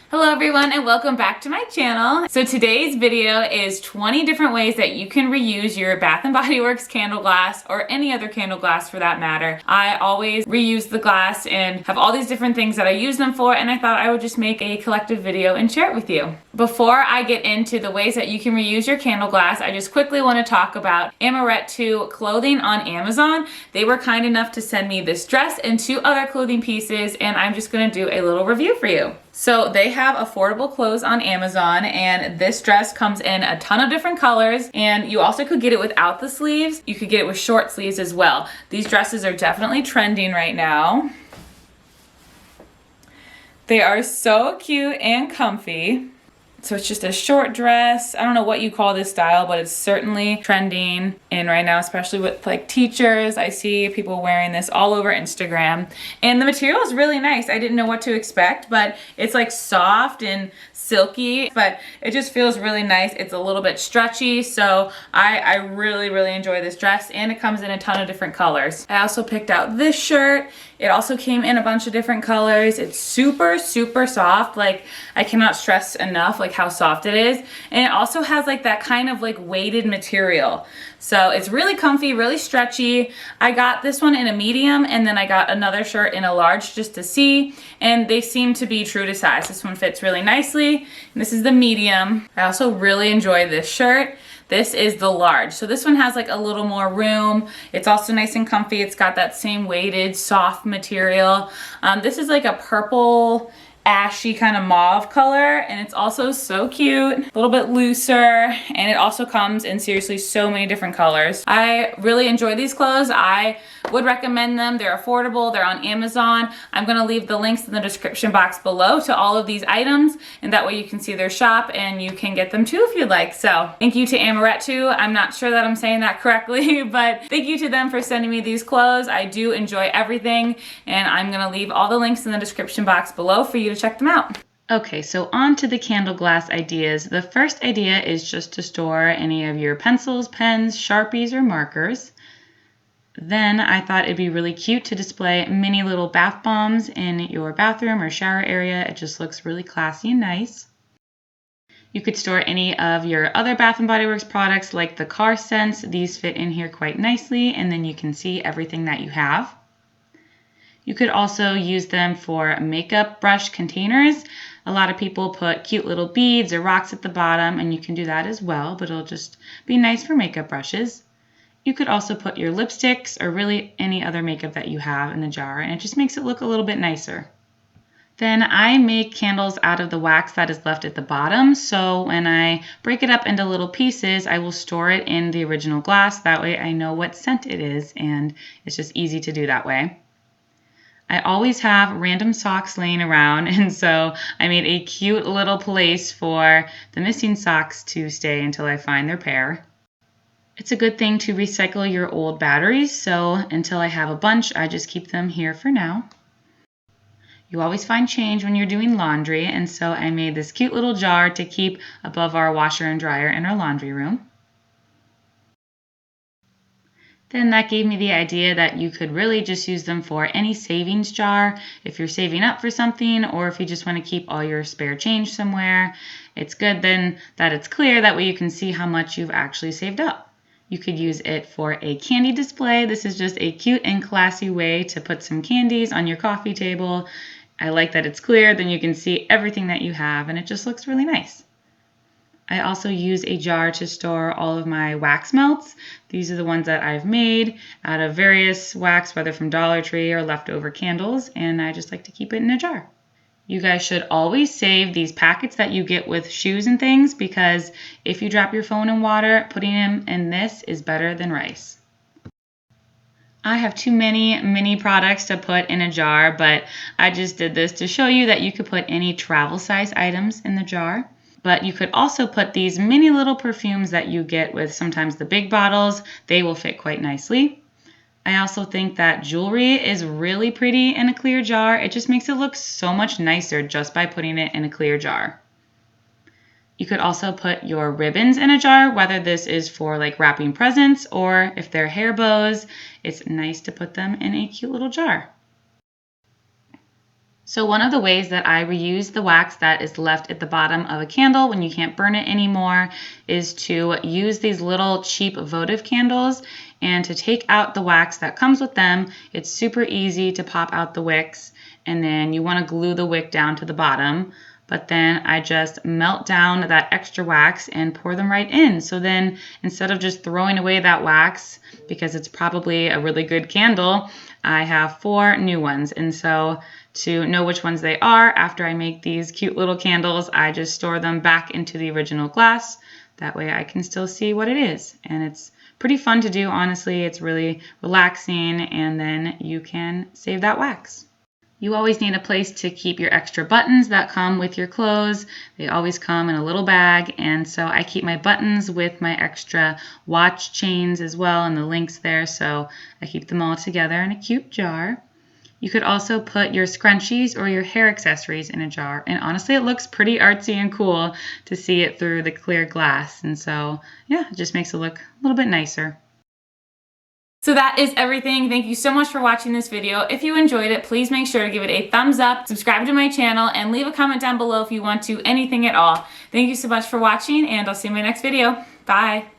Hello everyone and welcome back to my channel. So today's video is 20 different ways that you can reuse your Bath & Body Works candle glass or any other candle glass for that matter. I always reuse the glass and have all these different things that I use them for, and I thought I would just make a collective video and share it with you. Before I get into the ways that you can reuse your candle glass, I just quickly want to talk about Amoretu clothing on Amazon. They were kind enough to send me this dress and 2 other clothing pieces, and I'm just going to do a little review for you. So they have affordable clothes on Amazon, and this dress comes in a ton of different colors, and you also could get it without the sleeves. You could get it with short sleeves as well. These dresses are definitely trending right now. They are so cute and comfy. So it's just a short dress. I don't know what you call this style, but it's certainly trending in right now, especially with like teachers. I see people wearing this all over Instagram. And the material is really nice. I didn't know what to expect, but it's like soft and silky, but it just feels really nice. It's a little bit stretchy, so I really enjoy this dress, and it comes in a ton of different colors. I also picked out this shirt. It also came in a bunch of different colors. It's super soft. Like, I cannot stress enough like how soft it is. And it also has like that kind of like weighted material. So it's really comfy, really stretchy. I got this one in a medium, and then I got another shirt in a large just to see, and they seem to be true to size. This one fits really nicely, and this is the medium. I also really enjoy this shirt. This is the large. So this one has like a little more room. It's also nice and comfy. It's got that same weighted, soft material. This is like a purple, ashy kind of mauve color, and it's also so cute, a little bit looser, and it also comes in seriously so many different colors. I really enjoy these clothes. I would recommend them. They're affordable. They're on Amazon. I'm going to leave the links in the description box below to all of these items, and that way you can see their shop and you can get them too if you'd like. So thank you to Amoretu. I'm not sure that I'm saying that correctly, but thank you to them for sending me these clothes. I do enjoy everything, and I'm going to leave all the links in the description box below for you to check them out. Okay, so on to the candle glass ideas. The first idea is just to store any of your pencils, pens, Sharpies, or markers. Then I thought it'd be really cute to display mini little bath bombs in your bathroom or shower area. It just looks really classy and nice. You could store any of your other Bath & Body Works products like the car scents. These fit in here quite nicely, and then you can see everything that you have. You could also use them for makeup brush containers. A lot of people put cute little beads or rocks at the bottom, and you can do that as well, but it'll just be nice for makeup brushes. You could also put your lipsticks or really any other makeup that you have in the jar, and it just makes it look a little bit nicer. Then I make candles out of the wax that is left at the bottom, so when I break it up into little pieces, I will store it in the original glass. That way I know what scent it is, and it's just easy to do that way. I always have random socks laying around, and so I made a cute little place for the missing socks to stay until I find their pair. It's a good thing to recycle your old batteries, so until I have a bunch, I just keep them here for now. You always find change when you're doing laundry, and so I made this cute little jar to keep above our washer and dryer in our laundry room. Then that gave me the idea that you could really just use them for any savings jar. If you're saving up for something, or if you just want to keep all your spare change somewhere, it's good then that it's clear. That way you can see how much you've actually saved up. You could use it for a candy display. This is just a cute and classy way to put some candies on your coffee table. I like that it's clear, then you can see everything that you have, and it just looks really nice. I also use a jar to store all of my wax melts. These are the ones that I've made out of various wax, whether from Dollar Tree or leftover candles, and I just like to keep it in a jar. You guys should always save these packets that you get with shoes and things, because if you drop your phone in water, putting them in this is better than rice. I have too many mini products to put in a jar, but I just did this to show you that you could put any travel size items in the jar. But you could also put these mini little perfumes that you get with sometimes the big bottles. They will fit quite nicely. I also think that jewelry is really pretty in a clear jar. It just makes it look so much nicer just by putting it in a clear jar. You could also put your ribbons in a jar, whether this is for like wrapping presents or if they're hair bows. It's nice to put them in a cute little jar. So one of the ways that I reuse the wax that is left at the bottom of a candle when you can't burn it anymore is to use these little cheap votive candles and to take out the wax that comes with them. It's super easy to pop out the wicks, and then you want to glue the wick down to the bottom. But then I just melt down that extra wax and pour them right in. So then instead of just throwing away that wax, because it's probably a really good candle, I have 4 new ones. And so to know which ones they are, after I make these cute little candles, I just store them back into the original glass. That way I can still see what it is. And it's pretty fun to do, honestly. It's really relaxing, and then you can save that wax. You always need a place to keep your extra buttons that come with your clothes. They always come in a little bag, and so I keep my buttons with my extra watch chains as well and the links there, so I keep them all together in a cute jar. You could also put your scrunchies or your hair accessories in a jar, and honestly it looks pretty artsy and cool to see it through the clear glass, and so yeah, it just makes it look a little bit nicer. So that is everything. Thank you so much for watching this video. If you enjoyed it, please make sure to give it a thumbs up, subscribe to my channel, and leave a comment down below if you want to, anything at all. Thank you so much for watching, and I'll see you in my next video. Bye.